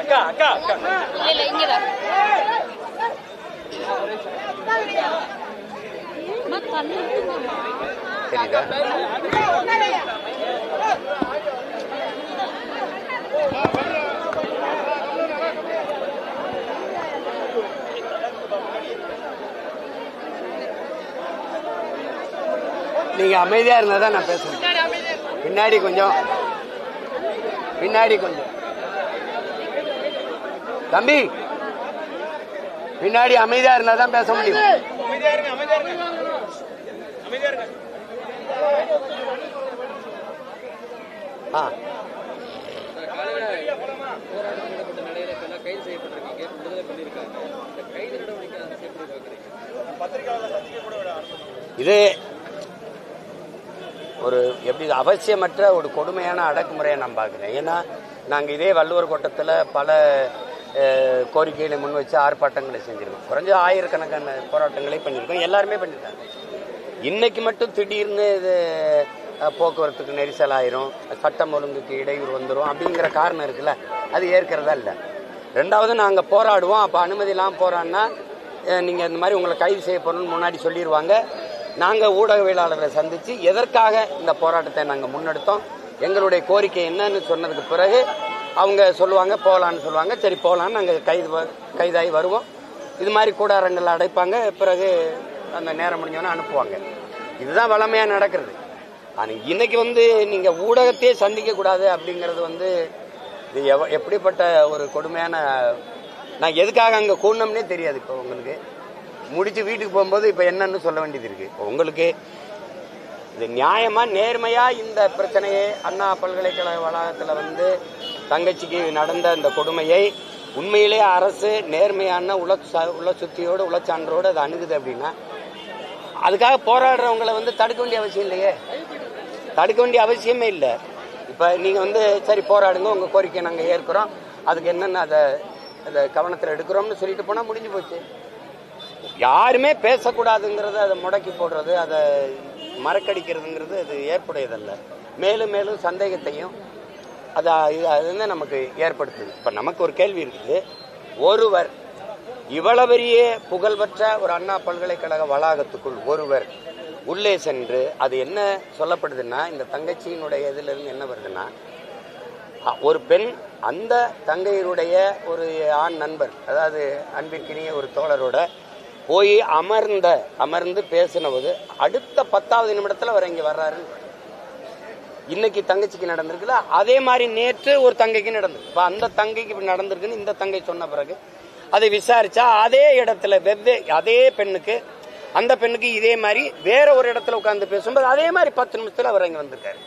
அக்கா அக்கா அக்கா இல்ல இங்கதான் நீங்க அமைதியா இருந்தாதான் நான் பேசுறேன். பின்னாடி கொஞ்சம் தம்பி, பின்னாடி அமைதியா இருந்தாதான் பேச முடியும். இது ஒரு எப்படி அவசியமற்ற ஒரு கொடுமையான அடக்குமுறையை நான் பார்க்கிறேன். ஏன்னா நாங்கள் இதே வள்ளுவர் கோட்டத்தில் பல கோரிக்கைகளை முன் வச்சு ஆர்ப்பாட்டங்களை செஞ்சிருக்கோம். குறைஞ்ச ஆயிரக்கணக்கான போராட்டங்களை பண்ணியிருக்கோம். எல்லாருமே பண்ணியிருக்காங்க. இன்னைக்கு மட்டும் திடீர்னு இது போக்குவரத்துக்கு நெரிசல் ஆயிரும், சட்டம் ஒழுங்குக்கு இடையூறு வந்துடும் அப்படிங்கிற காரணம் இருக்குல்ல, அது ஏற்கிறதா இல்லை. ரெண்டாவது நாங்கள் போராடுவோம், அப்போ அனுமதி இல்லாமல் போராடினா நீங்கள் இந்த மாதிரி உங்களை கைது செய்ய போகணும்னு முன்னாடி சொல்லிடுவாங்க. நாங்கள் ஊடகவியலாளர்களை சந்தித்து எதற்காக இந்த போராட்டத்தை நாங்கள் முன்னெடுத்தோம், எங்களுடைய கோரிக்கை என்னன்னு சொன்னதுக்கு பிறகு அவங்க சொல்லுவாங்க போகலான்னு சொல்லுவாங்க. சரி போகலான்னு நாங்கள் கைதாகி வருவோம். இது மாதிரி கூடாரங்கள் அடைப்பாங்க, பிறகு அந்த நேரம் முடிஞ்சோன்னா அனுப்புவாங்க. இதுதான் வளமையாக நடக்கிறது. ஆனால் இன்னைக்கு நீங்கள் ஊடகத்தையே சந்திக்கக்கூடாது அப்படிங்கிறது இது எப்படிப்பட்ட ஒரு கொடுமையான, நான் எதுக்காக அங்கே கூடணும்னே தெரியாது. இப்போ உங்களுக்கு முடிச்சு வீட்டுக்கு போகும்போது இப்போ என்னன்னு சொல்ல வேண்டியது இருக்கு. இப்போ உங்களுக்கு இது நியாயமா நேர்மையா இந்த பிரச்சனையை அண்ணா பல்கலைக்கழக வளாகத்தில் தங்கச்சிக்கு நடந்த இந்த கொடுமையை உண்மையிலே அரசு நேர்மையான உள்ள சுத்தியோடு உளச்சான்றோடு அதை அணுகுது அப்படின்னா அதுக்காக போராடுறவங்களை தடுக்க வேண்டிய அவசியம் இல்லையே, தடுக்க வேண்டிய அவசியமே இல்லை. இப்போ நீங்கள் சரி போராடுங்க, உங்கள் கோரிக்கையை நாங்கள் ஏற்கிறோம், அதுக்கு என்னென்ன அதை கவனத்தில் எடுக்கிறோம்னு சொல்லிட்டு போனால் முடிஞ்சு போச்சு. யாருமே பேசக்கூடாதுங்கிறது அதை முடக்கி போடுறது, அதை மறக்கடிக்கிறதுங்கிறது அது ஏற்புடையதல்ல. மேலும் மேலும் சந்தேகத்தையும் அது நமக்கு ஏற்படுத்துது. இப்போ நமக்கு ஒரு கேள்வி இருக்குது. ஒருவர் இவ்வளவு பெரிய புகழ்பெற்ற ஒரு அண்ணா பல்கலைக்கழக வளாகத்துக்குள் ஒருவர் உள்ளே சென்று, அது என்ன சொல்லப்படுதுன்னா, இந்த தங்கச்சியினுடைய இதிலிருந்து என்ன வருதுன்னா, ஒரு பெண் அந்த தங்கையினுடைய ஒரு ஆண் நண்பர், அதாவது அன்பிற்கினிய ஒரு தோழரோட போய் அமர்ந்து பேசின போது அடுத்த 10வது நிமிடத்தில் அவர் இங்கே வர்றாரு. இன்னைக்கு தங்கச்சிக்கு நடந்திருக்குல்ல, அதே மாதிரி நேற்று ஒரு தங்கைக்கு நடந்தது. இப்போ அந்த தங்கைக்கு இப்படி நடந்திருக்குன்னு இந்த தங்கை சொன்ன பிறகு அதை விசாரிச்சா அதே இடத்துல அதே பெண்ணுக்கு, அந்த பெண்ணுக்கு இதே மாதிரி வேற ஒரு இடத்துல உட்கார்ந்து பேசும்போது அதே மாதிரி 10 நிமிஷத்துல அவர் இங்க வந்திருக்காரு.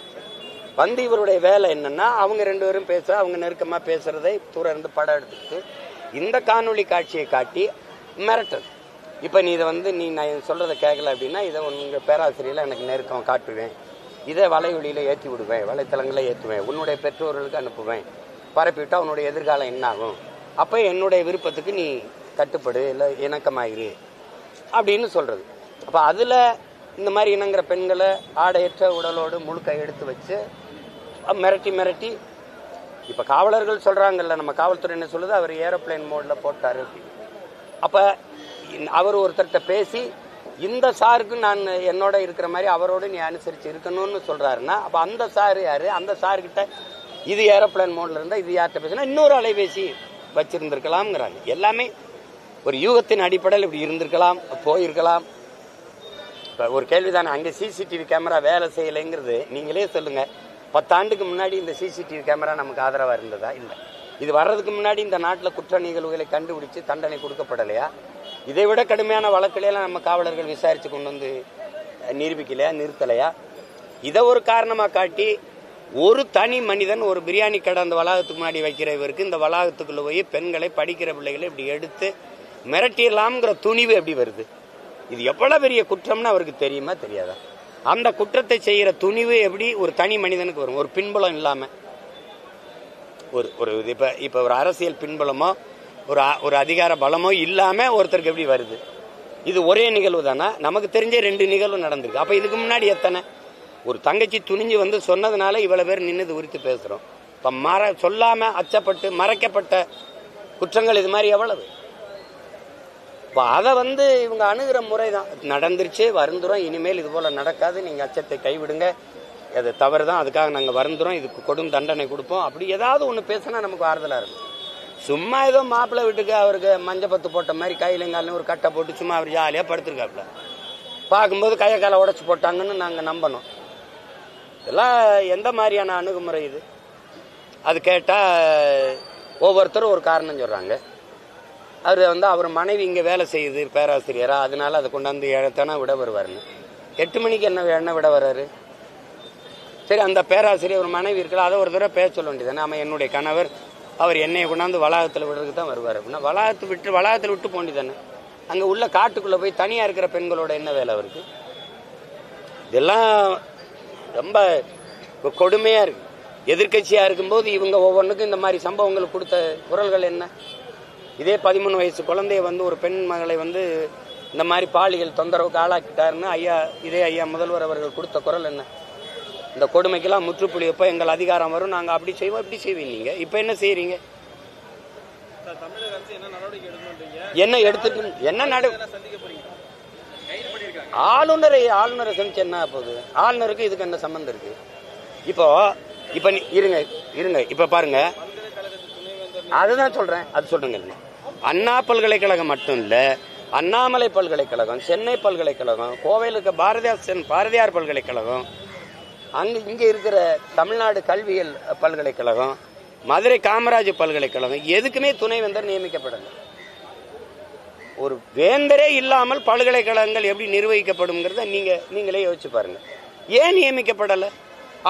இவருடைய வேலை என்னன்னா, அவங்க 2 பேரும் பேச, அவங்க நெருக்கமா பேசுறதை தூரம் இருந்து படம் எடுத்துக்கிட்டு இந்த காணொலி காட்சியை காட்டி மிரட்டல். இப்ப நீ இதை நீ நான் சொல்றதை கேட்கல அப்படின்னா இதை உங்க பேராசிரியர்ல எனக்கு நெருக்கம் காட்டுவேன், இதை வலைவெளியில ஏற்றி விடுவேன், வலைத்தளங்களில் ஏற்றுவேன், உன்னுடைய பெற்றோர்களுக்கு அனுப்புவேன், பரப்பிவிட்டா உன்னுடைய எதிர்காலம் என்ன ஆகும், அப்போ என்னுடைய விருப்பத்துக்கு நீ கட்டுப்படு, இல்லை இணக்கமாயிரு அப்படின்னு சொல்றது. அப்போ அதில் இந்த மாதிரி இணங்குற பெண்களை ஆடையற்ற உடலோடு முழுக்க எடுத்து வச்சு மிரட்டி இப்போ காவலர்கள் சொல்றாங்கல்ல, நம்ம காவல்துறை என்ன சொல்லுது, அவர் ஏரோப்ளைன் மோட்ல போட்டாரு அப்படின்னு. அப்போ அவர் ஒருத்தர்கிட்ட பேசி இந்த சாருக்கு நான் என்னோட இருக்கிற மாதிரி அவரோடு நீ அனுசரித்து இருக்கணும்னு சொல்றாருன்னா, அப்போ அந்த சார் யாரு, அந்த சார்கிட்ட இது ஏரோப்ளைன் மோட்ல இருந்தால் இது யார்கிட்ட பேசினா இன்னொரு அலைபேசி வச்சிருந்திருக்கலாம்ங்கிறாங்க. எல்லாமே ஒரு யூகத்தின் அடிப்படையில் இப்படி இருந்திருக்கலாம், போயிருக்கலாம். இப்போ ஒரு கேள்விதானே, அங்கே சிசிடிவி கேமரா வேலை செய்யலைங்கிறது நீங்களே சொல்லுங்க. 10 ஆண்டுக்கு முன்னாடி இந்த சிசிடிவி கேமரா நமக்கு ஆதரவாக இருந்ததா? இல்லை. இது வர்றதுக்கு முன்னாடி இந்த நாட்டில் குற்ற நிகழ்வுகளை கண்டுபிடிச்சு தண்டனை கொடுக்கப்படலையா? இதை விட கடுமையான வழக்குலையெல்லாம் நம்ம காவலர்கள் விசாரித்து கொண்டு நிரூபிக்கலையா, நிறுத்தலையா? இதை ஒரு காரணமாக காட்டி ஒரு தனி மனிதன் ஒரு பிரியாணி கடை அந்த வளாகத்துக்கு முன்னாடி வைக்கிற இவருக்கு இந்த வளாகத்துக்குள்ள போய் பெண்களை, படிக்கிற பிள்ளைகளை இப்படி எடுத்து மிரட்டிடலாம்ங்கிற துணிவு எப்படி வருது? இது எவ்வளவு பெரிய குற்றம்னு அவருக்கு தெரியுமா தெரியாதா? அந்த குற்றத்தை செய்யற துணிவு எப்படி ஒரு தனி மனிதனுக்கு வரும்? ஒரு பின்புலம் இல்லாம, ஒரு இப்ப ஒரு அரசியல் பின்புலமோ ஒரு அதிகார பலமோ இல்லாம ஒருத்தருக்கு எப்படி வருது? இது ஒரே நிகழ்வு தானே? நமக்கு தெரிஞ்ச 2 நிகழ்வு நடந்திருக்கு. அப்ப இதுக்கு முன்னாடி எத்தனை? ஒரு தங்கச்சி துணிஞ்சு சொன்னதுனால இவ்வளவு பேர் நின்று குறித்து பேசுறோம். இப்ப சொல்லாம அச்சப்பட்டு மறைக்கப்பட்ட குற்றங்கள் இது மாதிரி எவ்வளவு. இப்ப அதை இவங்க அணுகிற முறை தான் நடந்துருச்சு, வருந்துரும், இனிமேல் இது போல நடக்காது, நீங்க அச்சத்தை கைவிடுங்க, அது தவறுதான், அதுக்காக நாங்க வருந்துறோம், இதுக்கு கொடும் தண்டனை கொடுப்போம், அப்படி ஏதாவது ஒண்ணு பேசினா நமக்கு ஆறுதலா இருக்கும். சும்மா ஏதோ மாப்பிள்ளை வீட்டுக்கு அவருக்கு மஞ்சள் பத்து போட்ட மாதிரி கையிலங்காலும் ஒரு கட்டை போட்டு சும்மா அவர் ஜாலியா படுத்திருக்காப்புல, பார்க்கும்போது கையை காலை உடச்சு போட்டாங்கன்னு நாங்க நம்பணும். இதெல்லாம் எந்த மாதிரியான அணுகுமுறை இது? அது கேட்டா ஒவ்வொருத்தரும் ஒரு காரணம் சொல்றாங்க. அவர் அவர் மனைவி இங்க வேலை செய்யுது பேராசிரியரா, அதனால அதை கொண்டாந்து ஏழத்தானா விட வருவாருன்னு. 8 மணிக்கு என்ன விட வர்றாரு? சரி, அந்த பேராசிரியர் ஒரு மனைவி இருக்கல, அதை ஒரு தடவை பேச சொல்ல வேண்டியது. நம்ம என்னுடைய கணவர் அவர் என்னையை கொண்டாந்து வளாகத்தில் விடுறதுக்கு தான் வருவார் அப்படின்னா வளாகத்தில் விட்டு போண்டி தானே. அங்கே உள்ள காட்டுக்குள்ளே போய் தனியாக இருக்கிற பெண்களோட என்ன வேலை அவருக்கு? இதெல்லாம் ரொம்ப கொடுமையாக இருக்கு. எதிர்கட்சியாக இருக்கும்போது இவங்க ஒவ்வொன்றுக்கும் இந்த மாதிரி சம்பவங்கள் கொடுத்த குரல்கள் என்ன? இதே 13 வயசு குழந்தைய ஒரு பெண் மகளை இந்த மாதிரி பாலியல் தொந்தரவுக்கு ஆளாக்கிட்டாருன்னு இதே ஐயா முதல்வர் அவர்கள் கொடுத்த குரல் என்ன? இந்த கொடுமைக்கெல்லாம் முற்றுப்புள்ளி எப்போ எங்கள் அதிகாரம் வரும், நாங்கள் அப்படி செய்வோம் இப்படி செய்வீங்க. நீங்க இப்போ என்ன செய்யறீங்க? என்ன எடுத்துட்டு என்ன ஆளுநரை சந்திச்சு என்ன போகுது? ஆளுநருக்கு இதுக்கு என்ன சம்பந்தம் இருக்கு? இப்போ இருங்க இப்ப பாருங்க, அதுதான் சொல்றேன், அது சொல்றேங்க. அண்ணா பல்கலைக்கழகம் மட்டும் இல்ல, அண்ணாமலை பல்கலைக்கழகம், சென்னை பல்கலைக்கழகம், கோவையில் இருக்க பாரதியார் பல்கலைக்கழகம், இங்க இருக்கிற தமிழ்நாடு கல்வியல் பல்கலைக்கழகம், மதுரை காமராஜ் பல்கலைக்கழகம், எதுக்குமே துணைவேந்தர் நியமிக்கப்படல. ஒரு வேந்தரே இல்லாமல் பல்கலைக்கழகங்கள் எப்படி நிர்வகிக்கப்படும்ங்கிறத நீங்களே யோசிச்சு பாருங்க. ஏன் நியமிக்கப்படல?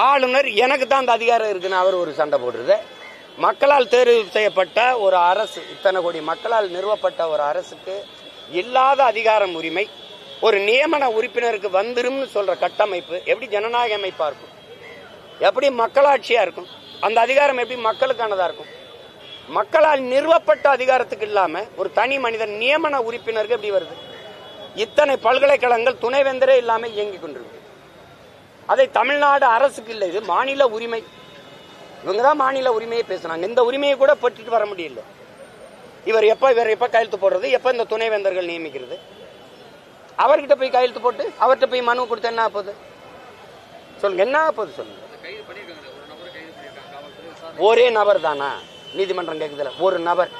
ஆளுநர் எனக்கு தான் அந்த அதிகாரம் இருக்குன்னு அவர் ஒரு சண்டை போடுறது. மக்களால் தேர்வு செய்யப்பட்ட ஒரு அரசு, இத்தனை கோடி மக்களால் நிறுவப்பட்ட ஒரு அரசுக்கு இல்லாத அதிகாரம் உரிமை ஒரு நியமன உறுப்பினருக்கு வந்துரும்னு சொல்ற கட்டமைப்பு எப்படி ஜனநாயக அமைப்பா இருக்கும்? எப்படி மக்களாட்சியா இருக்கும்? அந்த அதிகாரம் எப்படி மக்களுக்கானதா இருக்கும்? மக்களால் நிறுவப்பட்ட அதிகாரத்துக்கு இல்லாம ஒரு தனி மனிதன் நியமன உறுப்பினருக்கு எப்படி வருது? இத்தனை பல்கலைக்கழகங்கள் துணைவேந்தரே இல்லாம இயங்கிக் கொண்டிருக்கு. அதை தமிழ்நாடு அரசுக்கு இல்லை, இது மாநில உரிமை. இவங்கதான் மாநில உரிமையை பேசுறாங்க. இந்த உரிமையை கூட பெற்றுட்டு வர முடியல. இவர் எப்ப கையெழுத்து போடுறது, எப்ப இந்த துணைவேந்தர்கள் நியமிக்கிறது? அவர்கிட்ட போய் கையெழுத்து போட்டு அவர்கிட்ட போய் மனு கொடுத்து என்ன போகுது சொல்லுங்க? என்ன போகுது சொல்லுங்க? ஒரே நபர் தானா? நீதிமன்றம் கேக்குதுல, ஒரு நபர்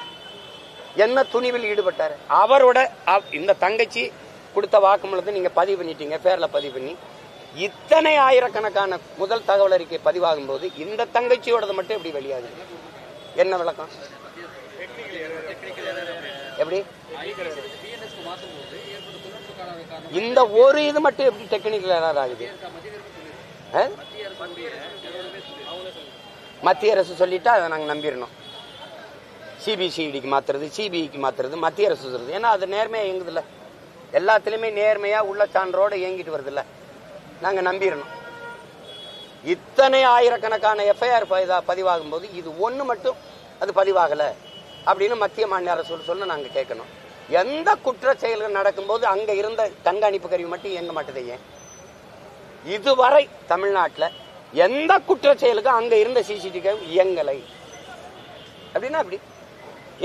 என்ன துணிவில் ஈடுபட்டாரு? அவரோட இந்த தங்கச்சி கொடுத்த வாக்குமூலத்தை நீங்க பதிவு பண்ணிட்டீங்க, பேர்ல பதிவு பண்ணி இத்தனை ஆயிரக்கணக்கான முதல் தகவல் அறிக்கை பதிவாகும் போது இந்த தங்கச்சியோட மட்டும் எப்படி வெளியாகுது? என்ன விளக்கம்? எப்படி இந்த ஒரு இது மட்டும் எப்படி டெக்னிக்கல் எரர் ஆகுது? மத்திய அரசு சொல்லிட்டா அதை நாங்க நம்பிடணும். சிபிசிஐடிக்கு மாத்துறது, சிபிஐக்கு மாத்துறது, மத்திய அரசு சொல்றது. ஏன்னா அது நேர்மையா இயங்குது இல்ல, எல்லாத்திலுமே நேர்மையா உள்ள சான்றோட இயங்கிட்டு வருது இல்ல, நாங்க நம்பிடணும். இத்தனை ஆயிரக்கணக்கான எஃப்ஐஆர் பதிவாகும் போது இது ஒண்ணு மட்டும் அது பதிவாகல அப்படின்னு மத்திய மாநில அரசு சொல்ல நாங்க கேட்கணும். எந்த குற்ற செயல்கள் நடக்கும்போது அங்க இருந்த கண்காணிப்பு கருவி மட்டும் இயங்க மாட்டேது? ஏன் இதுவரை தமிழ்நாட்டில் எந்த குற்ற செயலுக்கும் அங்க இருந்த சிசிடிவி கருவி இயங்கலை அப்படின்னா அப்படி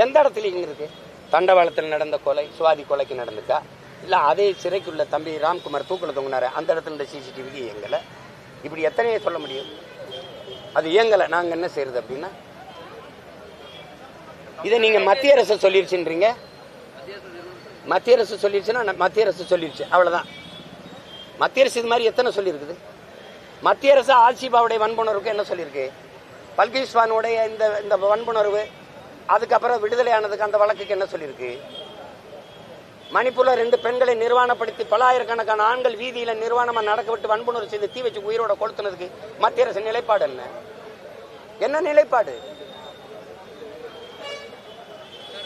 எந்த இடத்துல இருக்கு? தண்டவாளத்தில் நடந்த கொலை, சுவாதி கொலைக்கு நடந்துக்கா? இல்ல அதே சிறைக்குள்ள தம்பி ராம்குமார் தூக்குல தொங்கினாரு அந்த இடத்துல இருந்த சிசிடிவிக்கு இயங்கல? இப்படி எத்தனையே சொல்ல முடியும்? அது இயங்கல, நாங்க என்ன செய்யறது அப்படின்னா? இதை நீங்க மத்திய அரசு சொல்லிருச்சுன்றீங்க. மத்திய அரசு சொல்லிருச்சுன்னா மத்திய அரசு சொல்லிருச்சு, அவ்வளவுதான். மத்திய அரசு இது மாதிரி எத்தனை சொல்லியிருக்குது? மத்திய அரசு ஆசிபாவுடைய வன்புணர்வுக்கு என்ன சொல்லியிருக்கு? பல்கிஸ்வானுடைய இந்த வன்புணர்வு அதுக்கப்புறம் விடுதலை ஆனதுக்கு அந்த வழக்குக்கு என்ன சொல்லியிருக்கு? மணிப்பூர்ல 2 பெண்களை நிர்வாணப்படுத்தி பல்லாயிரக்கணக்கான ஆண்கள் வீதியில நிர்வாணமா நடக்க விட்டு வன்புணர்வு செய்து தீ வச்சு உயிரோட கொளுத்துனதுக்கு மத்திய அரசு நிலைப்பாடு என்ன? என்ன நிலைப்பாடு?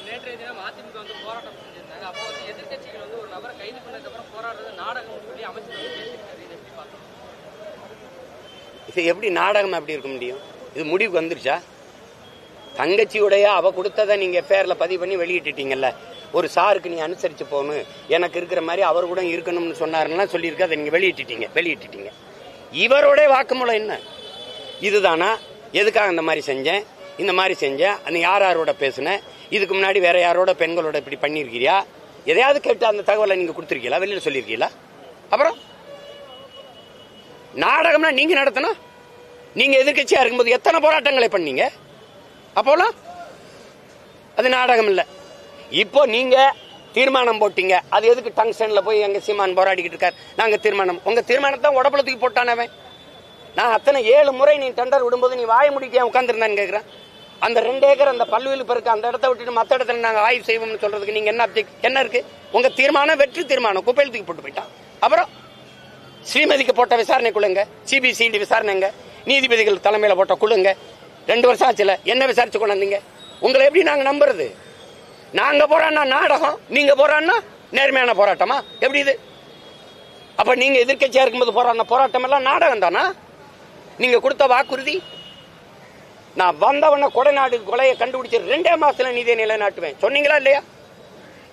நேற்றைய தினம் அதிமுக போராட்டம் செஞ்சிருந்தாங்க. அப்போ எதிர்கட்சிகள் ஒரு நபரை கைது பண்ணதுக்கு அப்புறம் போராடுறது நாடகம் சொல்லி அமைச்சர் இது எப்படி நாடகம் அப்படி இருக்க முடியும்? இது முடிவுக்கு வந்துருச்சா? தங்கச்சியுடைய அவ கொடுத்ததை நீங்க எஃப்ஐஆர்ல பதிவு பண்ணி வெளியிட்டுட்டீங்கல்ல. ஒரு சாருக்கு நீ அனுசரிச்சு போகணும், எனக்கு இருக்கிற மாதிரி அவர் கூட இருக்கணும்னு சொன்னாருன்னா சொல்லியிருக்கு, அதை நீங்க வெளியிட்டுட்டீங்க. இவரோட வாக்குமூலம் என்ன? இதுதானா? எதுக்காக இந்த மாதிரி செஞ்சேன், இந்த மாதிரி செஞ்சேன், நீ யாரோட பேசுனேன், இதுக்கு முன்னாடி வேற யாரோட பெண்களோட இப்படி பண்ணியிருக்கிறியா, எதையாவது கேட்டு அந்த தகவலை நீங்க கொடுத்துருக்கீங்களா, வெளியில சொல்லியிருக்கீங்களா? அப்புறம் நாடகம்னா நீங்க நடத்தணும். நீங்க எதிர்கட்சியா இருக்கும்போது எத்தனை போராட்டங்களை பண்ணீங்க? அப்போலாம் அது நாடகம் இல்ல. இப்போ நீங்க தீர்மானம் போட்டீங்க, அது எதுக்கு டங்ஸ்டன்ல போய் எங்க சீமான் போராடிக்கிட்டு இருக்காரு? நாங்க தீர்மானம், உங்க தீர்மானத்தை உடம்புல தூக்கி போட்டானவன். நான் அத்தனை 7 முறை நீ டெண்டர் விடும்போது நீ வாய முடிக்க உட்காந்துருந்தான்னு கேட்கிறேன். அந்த 2 ஏக்கர் அந்த பல்வேலு பெருக்கு அந்த இடத்த விட்டுட்டு மற்ற இடத்துல நாங்க ஆய்வு செய்வோம்னு சொல்றதுக்கு நீங்க என்ன இருக்கு? உங்க தீர்மானம் வெற்றி தீர்மானம் குப்பையில் தூக்கி போட்டு போயிட்டான். அப்புறம் ஸ்ரீமதிக்கு போட்ட விசாரணை குழுங்க, சிபிசிஐடி விசாரணைங்க, நீதிபதிகள் தலைமையில போட்ட குழுங்க, 2 வருஷம் ஆச்சுல, என்ன விசாரிச்சு கொண்டாந்தீங்க? உங்களை எப்படி நாங்க நம்புறது? நாங்க போறான்னா நாடகம், நீங்க போறான்னா நேர்மையான போராட்டமா? எப்படி இது? அப்ப நீங்க எதிர்கட்சியா இருக்கும்போது போராட்டம் எல்லாம் நாடகம் தானா? நீங்க கொடுத்த வாக்குறுதி, நான் வந்தவன கொடைநாடு கொலையை கண்டுபிடிச்சு 2 மாசத்துல நீதியை நிலைநாட்டுவேன் சொன்னீங்களா இல்லையா?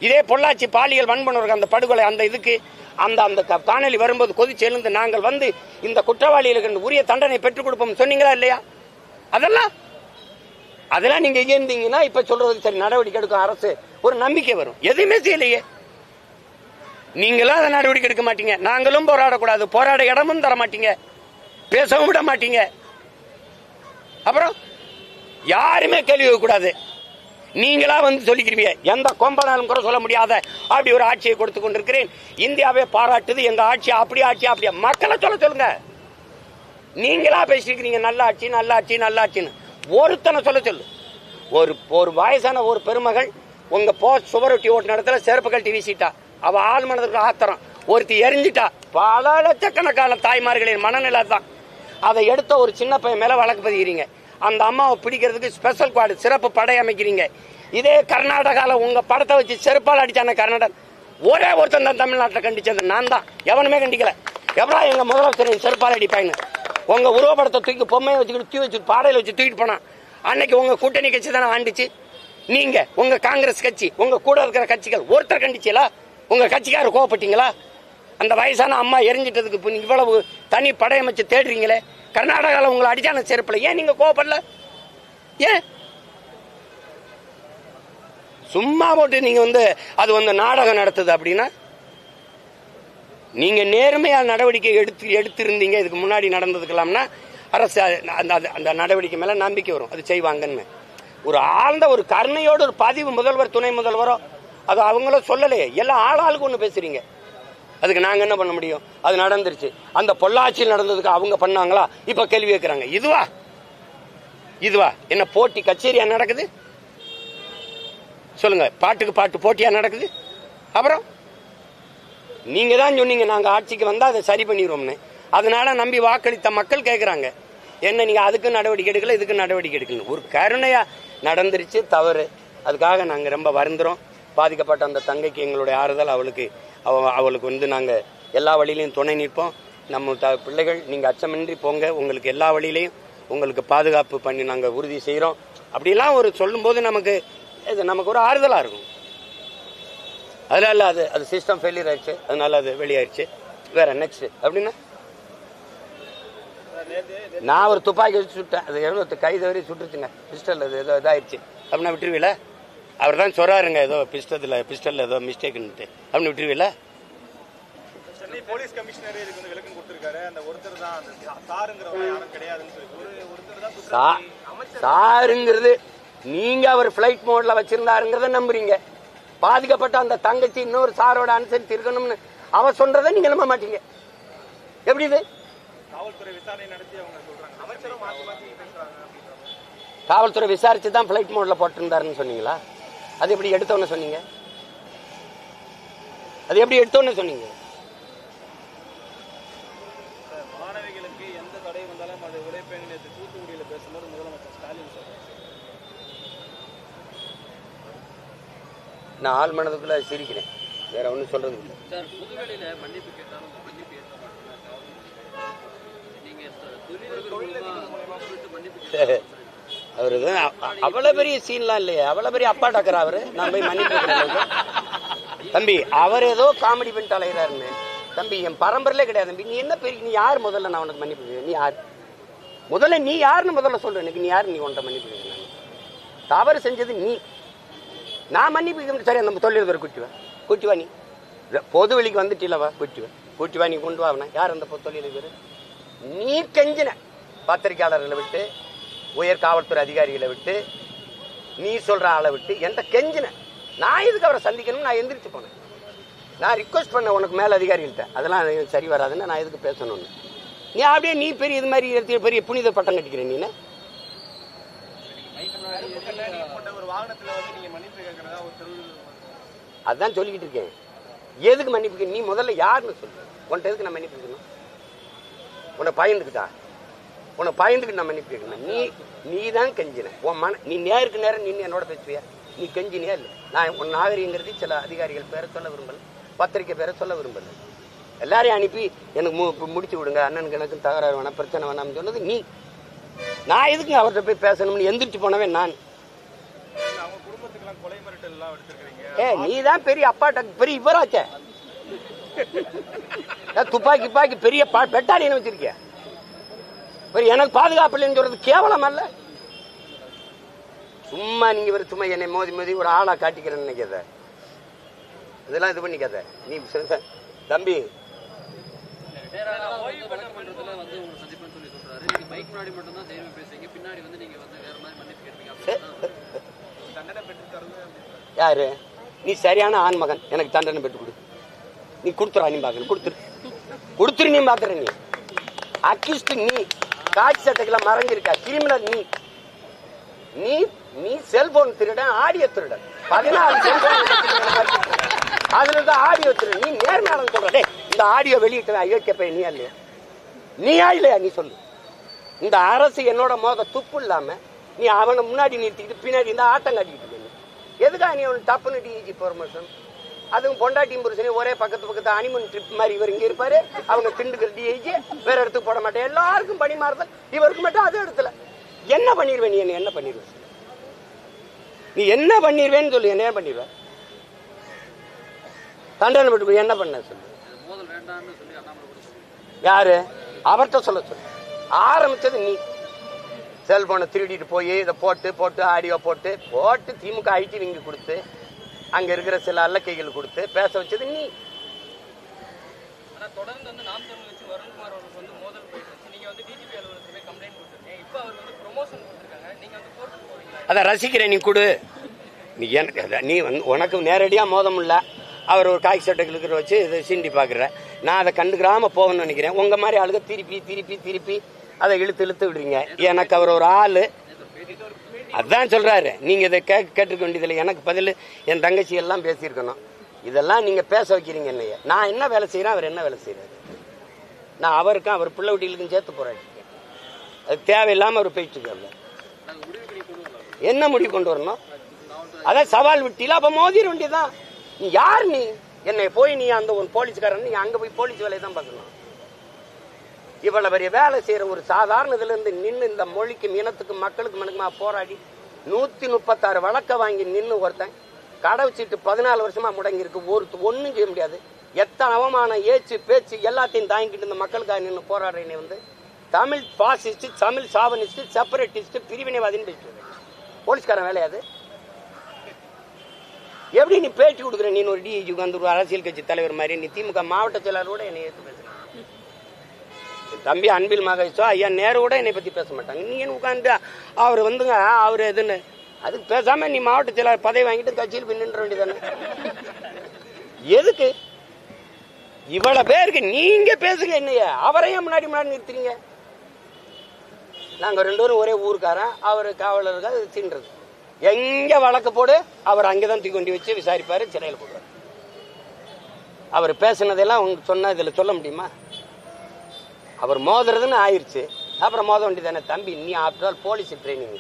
இதே பொள்ளாச்சி பாலியல் வன்புணர்வு அந்த படுகொலை அந்த இதுக்கு அந்த அந்த காணொலி வரும்போது கொதிச்சு எழுந்து நாங்கள் வந்து இந்த குற்றவாளிகளுக்கு உரிய தண்டனை பெற்றுக் கொடுப்போம் சொன்னீங்களா இல்லையா? அதெல்லாம் நீங்க இங்க இருந்தீங்கன்னா இப்ப சொல்றது சரி, நடவடிக்கை எடுக்கும் அரசு, ஒரு நம்பிக்கை வரும். எதுவுமே செய்யலையே. நீங்களும் அதை நடவடிக்கை எடுக்க மாட்டீங்க, நாங்களும் போராடக்கூடாது, போராட இடமும் தர மாட்டீங்க, பேசவும் விட மாட்டீங்க. அப்புறம் யாருமே கேள்வி கூடாது, நீங்களா வந்து சொல்லிக்கிறீங்க. எந்த கொம்பனாலும் கூட சொல்ல முடியாத அப்படி ஒரு ஆட்சியை கொடுத்து கொண்டிருக்கிறேன். இந்தியாவே பாராட்டுது எங்க ஆட்சி, அப்படியா மக்களை சொல்லுங்க. நீங்களா பேசிக்கிறீங்க நல்ல ஆட்சி நல்ல ஆட்சி நல்ல ஆட்சின்னு. ஒருத்தனை சொல்லு. ஒரு வயசான ஒரு பெருமகள் உங்க போஸ்ட் சுவரொட்டி ஓட்டு இடத்துல செருப்பு கழட்டி வீசிட்டா, அவ ஆள் மனதுக்கு ஆத்திரம், ஒருத்தி எரிஞ்சிட்டா. பல லட்சக்கணக்கான தாய்மார்களின் மனநிலை தான். அதை எடுத்த ஒரு சின்ன பையன் மேல வழக்கு பதிகிறீங்க. அந்த அம்மாவை பிடிக்கிறதுக்கு ஸ்பெஷல் குவாட் சிறப்பு படை அமைக்கிறீங்க. இதே கர்நாடகாவில் உங்க படத்தை வச்சு செருப்பால் அடிச்சான கர்நாடகா ஒரே ஒருத்தன் தான் தமிழ்நாட்டில் கண்டிச்சது நான் தான், எவனுமே கண்டிக்கல. எவ்வளோ எங்க முதலமைச்சர் செருப்பால் அடிப்பாங்க. உங்க உருவப்படத்தை தூக்கி பொம்மையை வச்சுக்கிட்டு தூக்கி வச்சு பாடையில் வச்சு தூக்கிட்டு போனா அன்னைக்கு உங்க கூட்டணி கட்சி தானே ஆண்டுச்சு. நீங்க உங்க காங்கிரஸ் கட்சி உங்க கூட இருக்கிற கட்சிகள் ஒருத்தர் கண்டிச்சீங்களா? உங்க கட்சிக்காரர் கோவப்பட்டீங்களா? அந்த வயசான அம்மா எரிஞ்சிட்டதுக்கு இவ்வளவு தனி படையமைச்சு தேடுறீங்களே. கர்நாடகாவில் உங்களை அடிச்சான செருப்புல ஏன் நீங்க கோவப்படல? ஏன் சும்மா போட்டு நீங்க அது நாடகம் நடத்துது அப்படின்னா? நீங்க நேர்மையா நடவடிக்கை எடுத்திருந்தீங்க இதுக்கு முன்னாடி நடந்ததுக்கலாம்னா அரசு அந்த நடவடிக்கை மேல நம்பிக்கை வரும், அது செய்வாங்கன்னு. ஒரு ஆழ்ந்த ஒரு கருணையோடு ஒரு பதிவு முதல்வர் துணை முதல்வரோ அது அவங்களும் சொல்லலையே. எல்லாம் ஆளாளுக்கு ஒண்ணு பேசுறீங்க. அதுக்கு நாங்க என்ன பண்ண முடியும்? அது நடந்துருச்சு. அந்த பொள்ளாச்சியில் நடந்ததுக்கு அவங்க பண்ணாங்களா? இப்ப கேள்வி கேட்கிறாங்க. இதுவா என்ன போட்டி கச்சேரியா நடக்குது? சொல்லுங்க, பாட்டுக்கு பாட்டு போட்டியா நடக்குது? அப்புறம் நீங்க தான் சொன்னீங்க நாங்க ஆட்சிக்கு வந்தா அதை சரி பண்ணிடுவோம்னு. அதனால நம்பி வாக்களித்த மக்கள் கேட்கிறாங்க, என்ன நீங்க அதுக்கு நடவடிக்கை எடுக்கல இதுக்கு நடவடிக்கை எடுக்கல. ஒரு கருணையா நடந்துருச்சு, தவறு. அதுக்காக நாங்க ரொம்ப வருந்துறோம். பாதிக்கப்பட்ட அந்த தங்கைக்கு எங்களுடைய ஆறுதல். அவளுக்கு நாங்க எல்லா வழியிலையும் துணை நிற்போம். நம்ம பிள்ளைகள் நீங்க அச்சமின்றி போங்க, உங்களுக்கு எல்லா வழியிலையும் உங்களுக்கு பாதுகாப்பு பண்ணி நாங்க உறுதி செய்யறோம். அப்படிலாம் ஒரு சொல்லும் போது நமக்கு ஒரு ஆறுதலா இருக்கும். அதனால அது சிஸ்டம் ஃபெயிலியர் ஆயிடுச்சு, அதனால அது வெளியாயிருச்சு. வேற நெக்ஸ்ட் அப்படின்னா நான் ஒரு துப்பாக்கி வச்சு சுட்டேன், அது கைது வரை சுட்டுச்சுங்க, பிஸ்டல் அது ஏதோ இதாயிருச்சு அப்படின்னா விட்டுருவீல? அவர் தான் சொல்றாருங்க ஏதோ பிஸ்டல் ஏதோ மிஸ்டேக்னு அப்படின்னு விட்டுருவீல? போலீஸ் கமிஷனர் இதுக்கு விளக்கம் கொடுத்திருக்காரு. அந்த ஒருத்தர் தான் சாருங்கிறவங்க யாரும் கிடையாதுன்னு சொல்லி ஒருத்தர் தான் சாருங்கிறது நீங்க அவர் பிளைட் மோட்ல வச்சிருந்தாருங்கிறத நம்புறீங்க. பாதிக்கப்பட்ட அந்த தங்கச்சி இன்னொரு சாரோட அனுசரித்து இருக்கணும்னு அவ சொல்றதை நீங்க நம்ப மாட்டீங்க. எப்படி இது? காவல்துறை விசாரணை நடத்தி அவங்க சொல்றாங்க, அமைச்சரும் மாத்தி மாத்தி பேசுறாங்க. காவல்துறை விசாரிச்சு தான் பிளைட் மோட்ல போட்டிருந்தாருன்னு சொன்னீங்களா? அது எப்படி எடுத்தோன்னு சொன்னீங்க? மாணவிகளுக்கு எந்த தடை வந்தாலும் அதை உடைப்பேங்க. தூத்துக்குடியில் பேசும்போது முதலமைச்சர் ஸ்டாலின் சொல்றாரு. நான் ஆள் மனதுக்குள்ள சிரிக்கிறேன், வேற ஒன்றும் சொல்றது இல்லை. அவரு அவ்வளவு பெரிய சீன்லாம் இல்லையே, அவ்வளவு பெரிய அப்பா டாக்கர் அவரு. நான் போய் மன்னிப்பு தம்பி, அவர் ஏதோ காமெடி பண்ணிட்டு அலைகிறாருன்னு. தம்பி என் பரம்பரையிலே கிடையாது தம்பி. நீ என்ன பெரிய, நீ யார் முதல்ல நான் உனக்கு மன்னிப்பு? நீ யார்? முதல்ல நீ யாருன்னு முதல்ல சொல்லு. எனக்கு நீ யாரு? நீ ஒன்றை மன்னிப்பு கேட்கணும். தவறு செஞ்சது நீ. நான் மன்னிப்பு சரி நம்ம தொழிலதிபர் கூட்டிவா நீ பொது வெளிக்கு வந்துட்டீங்களவா கூட்டிவா நீ கொண்டு வாங்கினா யார் அந்த தொழிலதிபர்? நீ கெஞ்சின பத்திரிகையாளர்களை விட்டு உயர் காவல்துறை அதிகாரிகளை விட்டு நீ சொல்ற ஆளை விட்டு எந்த கெஞ்சின. நான் எதுக்கு அவரை சந்திக்கணும்? நான் எந்திரிச்சு போனேன். நான் ரிக்வஸ்ட் பண்ண உனக்கு மேல அதிகாரிகள்கிட்ட அதெல்லாம் சரி வராதுன்னு நான் எதுக்கு பேசணும்னு. நீ அப்படியே நீ பெரிய இது மாதிரி பெரிய புனித பட்டம் கட்டிக்கிறேன். நீ அதான் சொல்லிக்கிட்டு இருக்கேன். எதுக்கு மன்னிப்பு? நீ முதல்ல யாருன்னு சொல்லு. உன்ட்ட எதுக்கு நான் மன்னிப்பு கேட்கணும்? உன்னை பயந்துக்கிட்டு நான் மன்னிப்பு கேட்கணும். நீ தான் கெஞ்சின. உன் நீ நேருக்கு நேரம் நின்று என்னோட பேசுவியா? நீ கெஞ்சினியா இல்லை? நான் உன் நாகரிகங்கிறது சில அதிகாரிகள் பேரை சொல்ல விரும்பல, பத்திரிக்கை பேரை சொல்ல விரும்பல. எல்லாரையும் அனுப்பி எனக்கு முடிச்சு விடுங்க, அண்ணனுக்கு எனக்கும் தகராறு வேணாம், பிரச்சனை வேணாம்னு சொன்னது நீ. நான் எதுக்கு அவர்கிட்ட போய் பேசணும்னு எந்திரிச்சு போனவன் நான். நீ தான் பெரிய அப்பாட்ட பெரிய இவராச்ச. துப்பாக்கி பெரிய பெட்டாலியன் வச்சிருக்க. எனக்கு பாதுகாப்பு இல்லைன்னு சொல்றது கேவலம் அல்ல. சும்மா நீங்க சும்மா என்னை மோதி ஒரு ஆளா காட்டிக்கிறேன்னு நினைக்காத. இதெல்லாம் இது பண்ணிக்காத. நீ தம்பி யாரு? நீ சரியான ஆண்மகன், எனக்கு தண்டனை பெற்று கொடு. நீ கொடுத்துறா, நீ பாக்குற கொடுத்துரு, நீ பாக்குற. நீ அக்யூஸ்ட், நீ காட்சி சட்டத்துல மறைஞ்சிருக்க கிரிமினல். நீ நீ செல்போன் திருடன், ஆடியோ திருடன். 14 செல்போன் அதுலதான் ஆடியோ திருடன். நீ நேர்மையாளன் சொல்ற. இந்த ஆடியோ வெளியிட்ட அயோக்கிய பையன் நீயா இல்லையா? நீயா இல்லையா? நீ சொல்லு. இந்த அரசு என்னோட மோத துப்பு இல்லாம நீ அவனை முன்னாடி நிறுத்திக்கிட்டு பின்னாடி இந்த ஆட்டம் காட்டிக்கிட்டு எதுக்கா நீ அவனுக்கு தப்புன்னு டிஜி பர்மிஷன்? அதுவும் பொண்டாட்டியும் புருஷனையும் ஒரே பக்கத்து அனிமன் ட்ரிப் மாதிரி இவர் இங்க இருப்பாரு, அவங்க திண்டுக்கிற டிஐஜி வேற இடத்துக்கு போட மாட்டேன். எல்லாருக்கும் பணி மாறுதல், இவருக்கு மட்டும் அது இடத்துல. என்ன பண்ணிடுவேன்? நீ என்ன பண்ணிடுவேன்? நீ என்ன பண்ணிடுவேன்னு சொல்லு. என்ன பண்ணிடுவேன்? தண்டனை விட்டு என்ன பண்ண சொல்லு. யாரு? அவர்கிட்ட சொல்ல சொல்லு. ஆரம்பிச்சது நீ. செல்போனை திருடிட்டு போய் இதை போட்டு ஆடியோ போட்டு திமுக ஐடி விங்க கொடுத்து அங்க இருக்கிற சில அல்லக்கைகள் கொடுத்து பேச வச்சது நீ. அத ரசிக்கிறேன். நீ கொடு. நீ உனக்கு நேரடியா மோதம் இல்ல. அவர் ஒரு காய்ச்சி சட்டைகளுக்கு வச்சு இதை சீண்டி பாக்குற. நான் அதை கண்டுக்கிறாம போகணும்னு நினைக்கிறேன். உங்க மாதிரி ஆளுங்க திருப்பி அதை இழுத்து விடுறீங்க. எனக்கு அவர் ஒரு ஆளு. அதான் சொல்றாரு. நீங்க இதை கேட்டுக்க வேண்டியதில்லை. எனக்கு பதில் என் தங்கச்சி எல்லாம் பேசியிருக்கணும். இதெல்லாம் நீங்க பேச வைக்கிறீங்க. என்னைய நான் என்ன வேலை செய்யறேன், அவர் என்ன வேலை செய்யறாரு? நான் அவருக்கும் அவர் பிள்ளை வீட்டிலுக்கும் சேர்த்து போராடிருக்கேன். அது தேவையில்லாம அவர் போயிட்டு இருக்காரு. என்ன முடிவு கொண்டு வரணும்? அதான் சவால் விட்டில. அப்ப மோதிர வேண்டியதான். நீ யார்? நீ என்னை போய் நீ அந்த ஒரு போலீஸ்காரன், நீ அங்க போய் போலீஸ் வேலையை தான் பார்க்கணும். இவ்வளவு பெரிய வேலை செய்யற ஒரு சாதாரண இதுல இருந்து நின்று இந்த மொழிக்கும் இனத்துக்கும் மக்களுக்கு மனுக்குமா போராடி 136 வழக்க வாங்கி நின்று ஒருத்தன் கடை வச்சுட்டு 14 வருஷமா முடங்கி இருக்கு. ஒன்னும் செய்ய முடியாது. எத்தனை அவமானம், ஏச்சு, பேச்சு எல்லாத்தையும் தாங்கிட்டு இந்த மக்களுக்காக நின்று போராடுறேன்னு Tamil fascist, Tamil chauvinist, separatist, பிரிவினைவாதின்னு பேசிட்டு போலீஸ்காரன் வேலையாது. எப்படி நீ பேட்டி கொடுக்குற? நீ ஒரு டிஐஜி வந்து ஒரு அரசியல் கட்சி தலைவர் மாதிரி நீ திமுக மாவட்ட செயலாளரோட என்னை ஏற்று பேசுற. தம்பி அன்பில் மகேஷோ ஐயா நேரோட என்னை பத்தி பேச மாட்டாங்க. நீ உட்காந்து அவர் வந்துங்க அவர் எதுன்னு அதுக்கு பேசாம நீ மாவட்ட செயலாளர் பதவி வாங்கிட்டு கட்சியில் போய் நின்ற வேண்டியதானே? எதுக்கு இவ்வளவு பேருக்கு நீங்க பேசுங்க? என்னைய அவரையும் முன்னாடி நிறுத்துறீங்க. நாங்க 2 பேரும் ஒரே ஊருக்காரன். அவரு காவலர்கள் தின்றது. எங்க வழக்கு போடு, அவர் அங்கேதான் தூக்கி கொண்டு வச்சு விசாரிப்பாரு, சிறையில் போடுவார். அவர் பேசினதெல்லாம் உங்களுக்கு சொன்னா இதுல சொல்ல முடியுமா? அவர் மோதுறதுன்னு ஆயிடுச்சு. அப்புறம் மோத வேண்டியதானே? தம்பி நீ ஆஃப்டர் ஆல் போலீஸ் ட்ரைனிங்.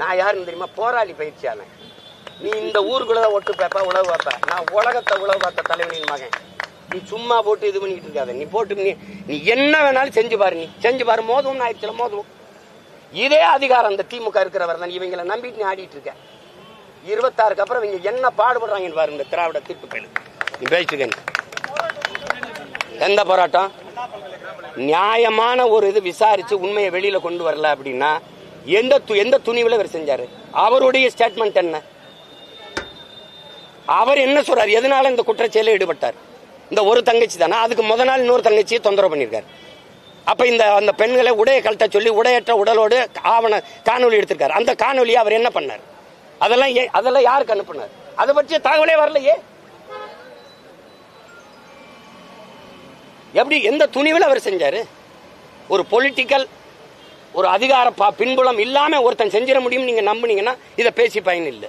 நான் யாருன்னு தெரியுமா? போராளி பயிற்சியான. நீ இந்த ஊருக்குள்ளதான் ஒட்டு பேப்பா உழவு வைப்ப. நான் உலகத்தை உழவு பார்த்த தலைவனின் மகன். நீ சும்மா போட்டு இது பண்ணிட்டு இருக்காத. நீ போட்டு நீ என்ன வேணாலும் செஞ்சு பாரு. நீ செஞ்சு பாரு. மோதுவும் ஆயிடுச்சுல மோதுவும். இதே அதிகாரம் அந்த திமுக இருக்கிறவர் தான். இவங்களை நம்பிட்டு நீ ஆடிட்டு இருக்க. 26க்கு அப்புறம் இவங்க என்ன பாடுபடுறாங்கன்னு பாரு. இந்த திராவிட தீர்ப்பு பயிலு நீ பேசிட்டு. எந்த போராட்டம்? நியாயமான ஒரு இது விசாரிச்சு உண்மையை வெளியில கொண்டு வரல அப்படின்னா எந்த துணிவுல இவர் செஞ்சாரு? அவருடைய ஸ்டேட்மெண்ட் என்ன? அவர் என்ன சொல்றாரு? எதனால இந்த குற்றச்செயலில் ஈடுபட்டார்? இந்த ஒரு தங்கச்சி தானே, அதுக்கு முத நாள் இன்னொரு தங்கச்சியை தொந்தரவு பண்ணியிருக்காரு. அப்ப அந்த பெண்களை உடைய கழட்ட சொல்லி உடையற்ற உடலோடு காணொலி எடுத்திருக்காரு. அந்த காணொலியை அவர் என்ன பண்ணார்? அதெல்லாம் யாருக்கு அனுப்புனார்? அதை பற்றிய தகவலே வரலையே. எப்படி எந்த துணிவில் அவர் செஞ்சாரு? ஒரு பொலிட்டிக்கல் ஒரு அதிகார பின்புலம் இல்லாம ஒருத்தன் செஞ்சிட முடியும் நீங்க நம்புனீங்கன்னா இதை பேசி பயன் இல்லை.